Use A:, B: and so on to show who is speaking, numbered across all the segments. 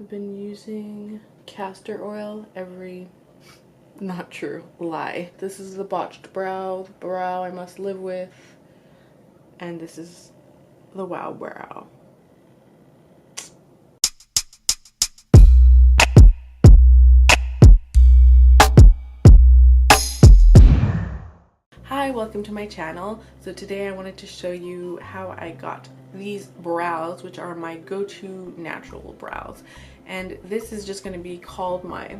A: I've been using castor oil every... Not true. Lie. This is the botched brow, the brow I must live with. And this is the wow brow. Hi, welcome to my channel. So today I wanted to show you how I got these brows, which are my go-to natural brows. And this is just going to be called my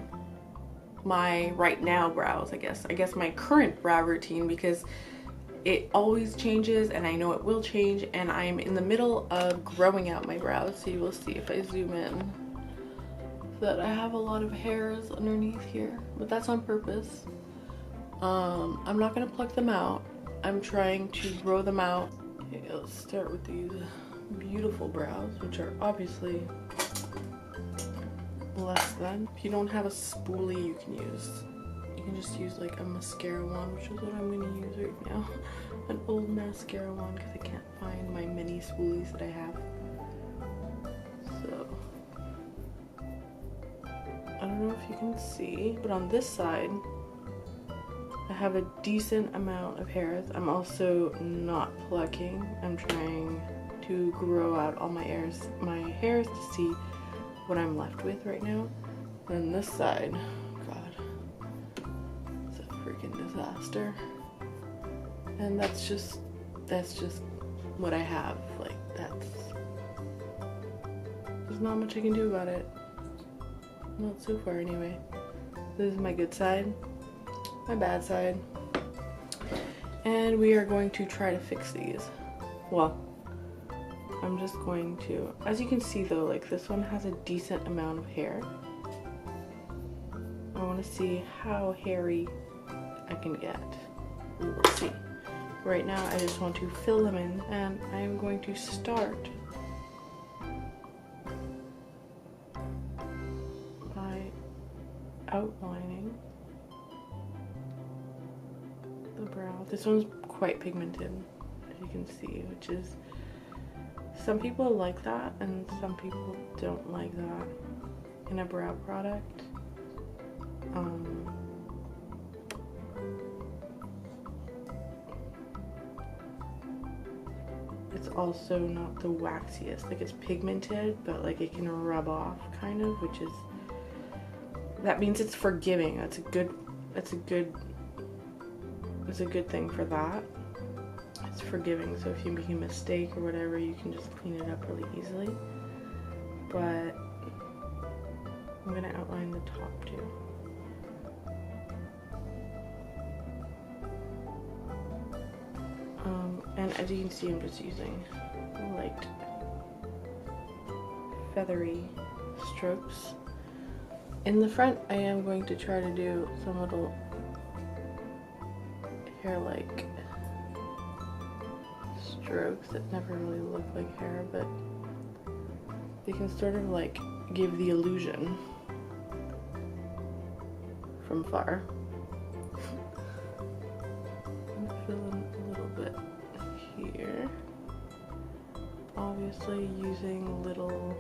A: right now brows, I guess my current brow routine, because it always changes and I know it will change, and I'm in the middle of growing out my brows. So you will see if I zoom in that I have a lot of hairs underneath here, but that's on purpose. I'm not gonna pluck them out. I'm trying to grow them out. Okay, let's start with these beautiful brows, which are obviously less than. If you don't have a spoolie, you can just use like a mascara wand, which is what I'm gonna use right now. An old mascara wand, because I can't find my mini spoolies that I have. So I don't know if you can see, but on this side I have a decent amount of hairs. I'm also not plucking. I'm trying to grow out all my hairs to see what I'm left with right now. And this side, God, it's a freaking disaster. And that's just what I have. Like, there's not much I can do about it. Not so far anyway. This is my good side. My bad side. And we are going to try to fix these. Well, I'm just going to, as you can see though, like this one has a decent amount of hair. I want to see how hairy I can get. We will see. Right now I just want to fill them in, and I am going to start by outlining the brow. This one's quite pigmented, as you can see, which is, some people like that and some people don't like that in a brow product. It's also not the waxiest. Like, it's pigmented, but like it can rub off kind of, which is, that means it's forgiving. It's a good thing for that. It's forgiving, so if you make a mistake or whatever, you can just clean it up really easily. But I'm gonna outline the top too. And as you can see, I'm just using light feathery strokes. In the front, I am going to try to do some little hair-like strokes that never really look like hair, but they can sort of like give the illusion from far. I'm filling a little bit here, obviously using little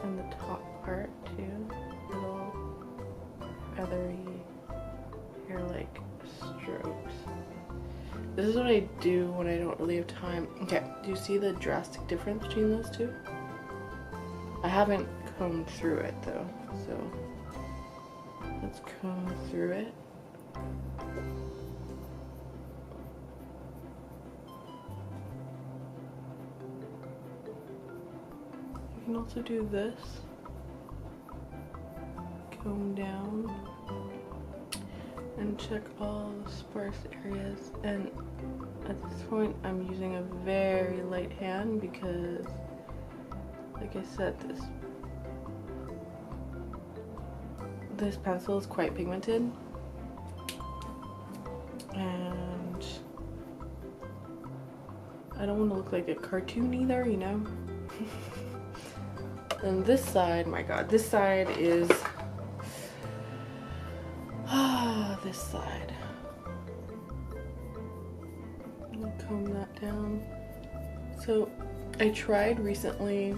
A: in the top part too, little feathery hair-like strokes. This is what I do when I don't really have time. Okay, do you see the drastic difference between those two? I haven't combed through it though, so let's comb through it. You can also do this. Comb down and check all the sparse areas, and at this point I'm using a very light hand because, like I said, this pencil is quite pigmented, and I don't want to look like a cartoon either, you know. And this side, my god, this side is this side. I'm gonna comb that down. It's So I tried recently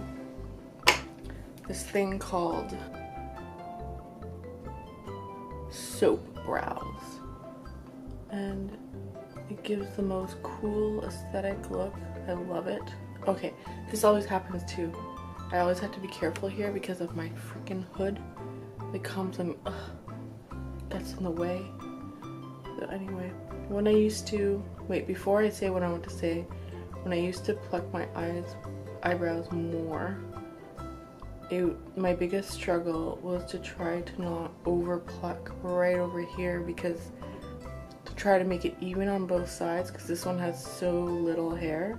A: this thing called soap brows, and it gives the most cool aesthetic look. I love it. Okay, this always happens too. I always have to be careful here because of my freaking hood that comes and gets in the way. So anyway, when I used to, before I say what I want to say, when I used to pluck my eyebrows more, my biggest struggle was to try to not over pluck right over here, because to try to make it even on both sides, because this one has so little hair.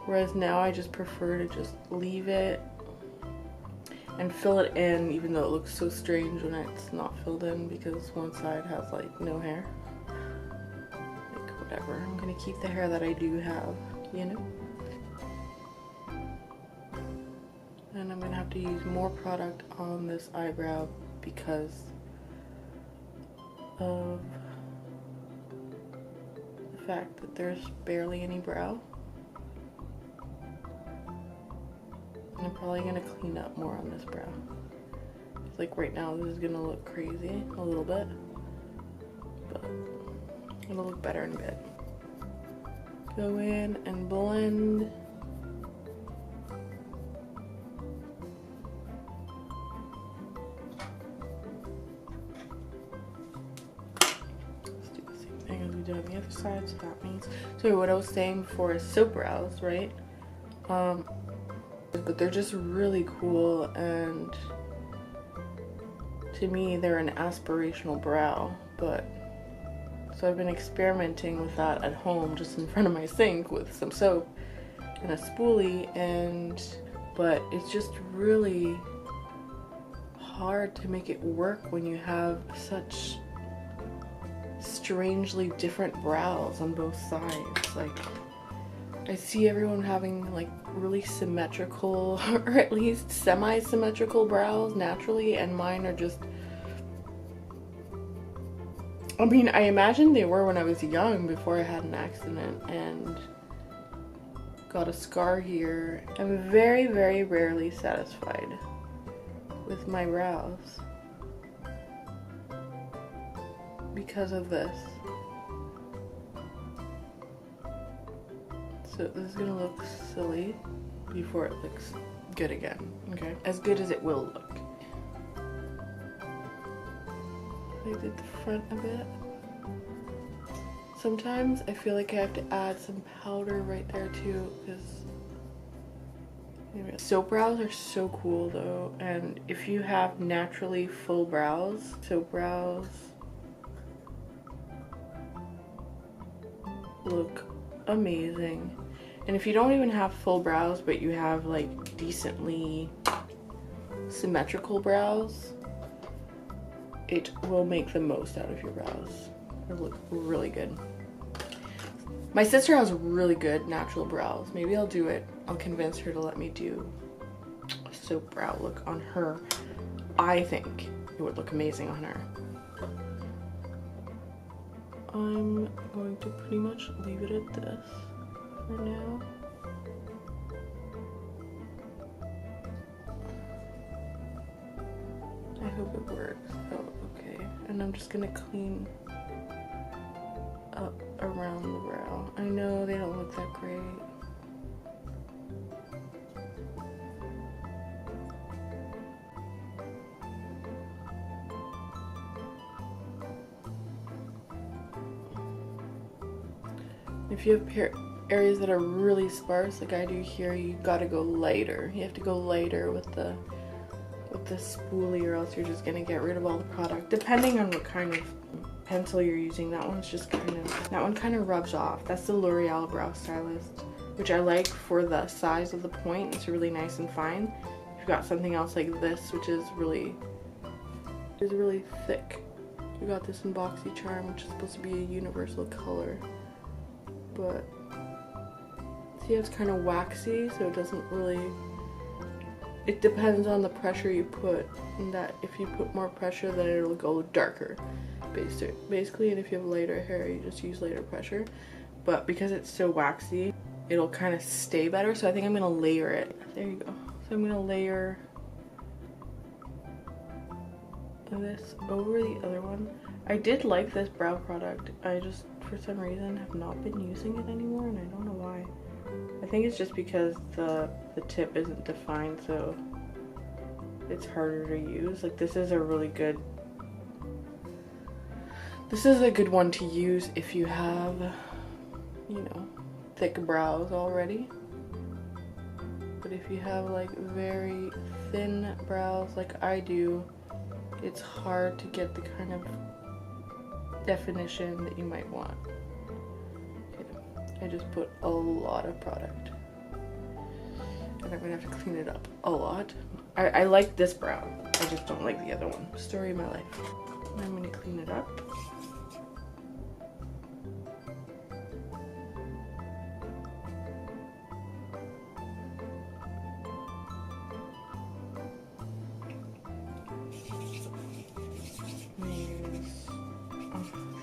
A: Whereas now I just prefer to just leave it and fill it in, even though it looks so strange when it's not filled in because one side has like no hair. Like whatever, I'm gonna keep the hair that I do have, you know? And I'm gonna have to use more product on this eyebrow because of the fact that there's barely any brow. And I'm probably gonna clean up more on this brow. It's like right now this is gonna look crazy a little bit, but it'll look better in a bit. Go in and blend. Let's do the same thing as we did on the other side, so that means, so what I was saying before is soap brows, right? But they're just really cool, and to me they're an aspirational brow. But so I've been experimenting with that at home just in front of my sink with some soap and a spoolie, but it's just really hard to make it work when you have such strangely different brows on both sides. Like, I see everyone having like really symmetrical, or at least semi-symmetrical brows naturally, and mine are just, I mean, I imagine they were when I was young before I had an accident and got a scar here. I'm very, very rarely satisfied with my brows because of this. So this is gonna look silly before it looks good again, okay? As good as it will look. I did the front a bit. Sometimes I feel like I have to add some powder right there too, because anyway. Soap brows are so cool though, and if you have naturally full brows, soap brows look amazing. And if you don't even have full brows, but you have like decently symmetrical brows, it will make the most out of your brows. It'll look really good. My sister has really good natural brows. Maybe I'll do it. I'll convince her to let me do a soap brow look on her. I think it would look amazing on her. I'm going to pretty much leave it at this for now. I hope it works. Oh, okay. And I'm just gonna clean up around the brow. I know they don't look that great. If you have areas that are really sparse, like I do here, you gotta go lighter. You have to go lighter with the spoolie, or else you're just gonna get rid of all the product. Depending on what kind of pencil you're using, that one kind of rubs off. That's the L'Oreal Brow Stylist, which I like for the size of the point. It's really nice and fine. If you've got something else like this, which is really thick. We got this in BoxyCharm, which is supposed to be a universal color. But see, it's kind of waxy, so it doesn't really, it depends on the pressure you put, and that if you put more pressure, then it'll go darker basically, and if you have lighter hair, you just use lighter pressure. But because it's so waxy, it'll kind of stay better. So I think I'm gonna layer it. There you go. So I'm gonna layer this over the other one. I did like this brow product. I just, for some reason, have not been using it anymore, and I don't know why. I think it's just because the tip isn't defined, so it's harder to use. Like, this is a really good, this is a good one to use if you have, you know, thick brows already. But if you have like very thin brows like I do, it's hard to get the kind of definition that you might want. Okay. I just put a lot of product, and I'm gonna have to clean it up a lot. I like this brow, I just don't like the other one. Story of my life. And I'm gonna clean it up.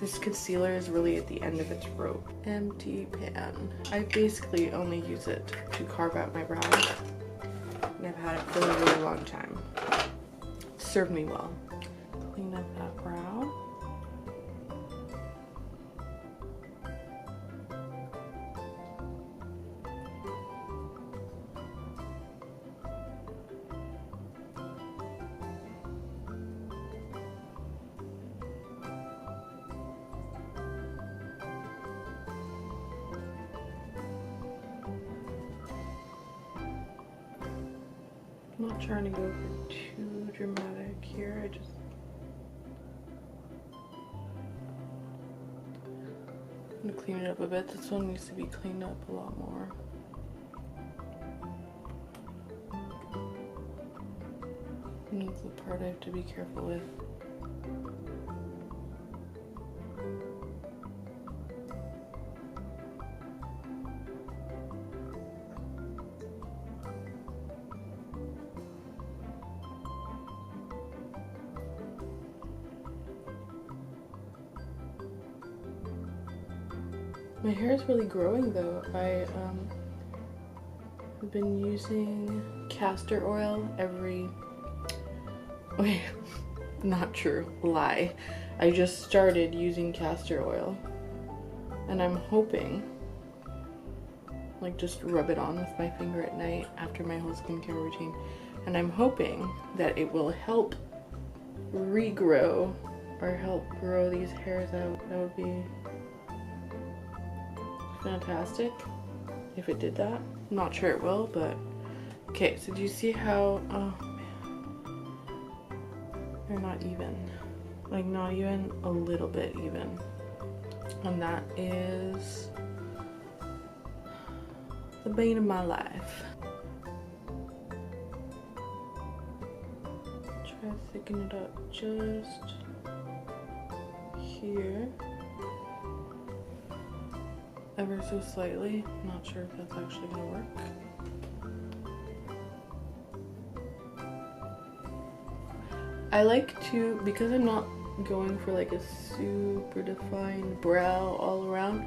A: This concealer is really at the end of its rope. Empty pan. I basically only use it to carve out my brows, and I've had it for a really long time. It served me well. Clean up that brow. I'm not trying to go for too dramatic here. I'm gonna clean it up a bit. This one needs to be cleaned up a lot more. And that's the part I have to be careful with. My hair is really growing though. I have been using castor oil every, wait, not true, lie. I just started using castor oil, and I'm hoping, like, just rub it on with my finger at night after my whole skincare routine, and I'm hoping that it will help regrow or help grow these hairs out. That would be fantastic if it did that. I'm not sure it will, but okay. So do you see how, oh man, they're not even, like not even a little bit even, and that is the bane of my life. Try to thicken it up just here. Ever so slightly. I'm not sure if that's actually gonna work. I like to, because I'm not going for like a super defined brow all around,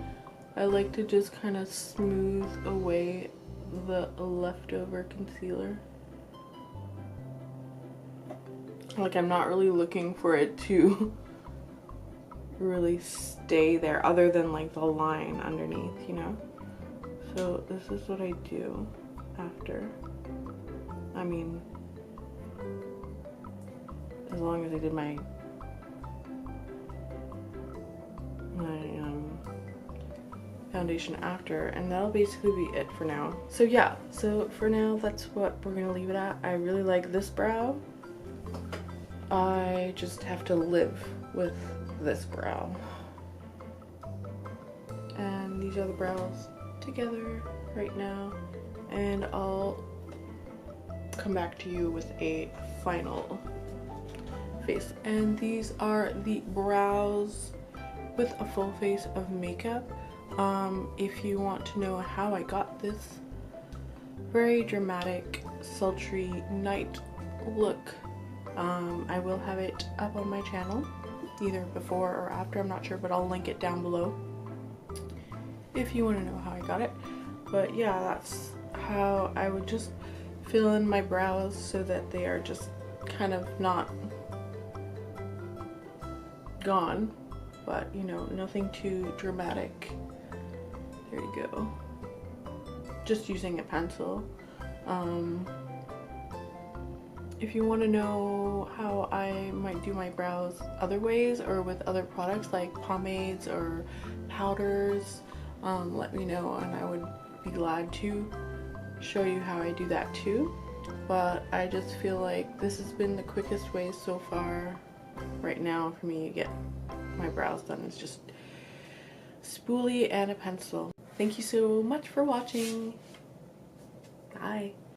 A: I like to just kind of smooth away the leftover concealer. Like, I'm not really looking for it to really stay there other than like the line underneath, you know? So this is what I do after. I mean, as long as I did my foundation after, and that'll basically be it for now. So yeah, so for now that's what we're gonna leave it at. I really like this brow. I just have to live with this brow, and these are the brows together right now, and I'll come back to you with a final face. And these are the brows with a full face of makeup. If you want to know how I got this very dramatic, sultry night look, I will have it up on my channel, either before or after, I'm not sure, but I'll link it down below if you want to know how I got it. But yeah, that's how I would just fill in my brows so that they are just kind of not gone, but you know, nothing too dramatic. There you go. Just using a pencil. If you want to know how I might do my brows other ways or with other products like pomades or powders, let me know and I would be glad to show you how I do that too. But I just feel like this has been the quickest way so far right now for me to get my brows done. It's just spoolie and a pencil. Thank you so much for watching. Bye.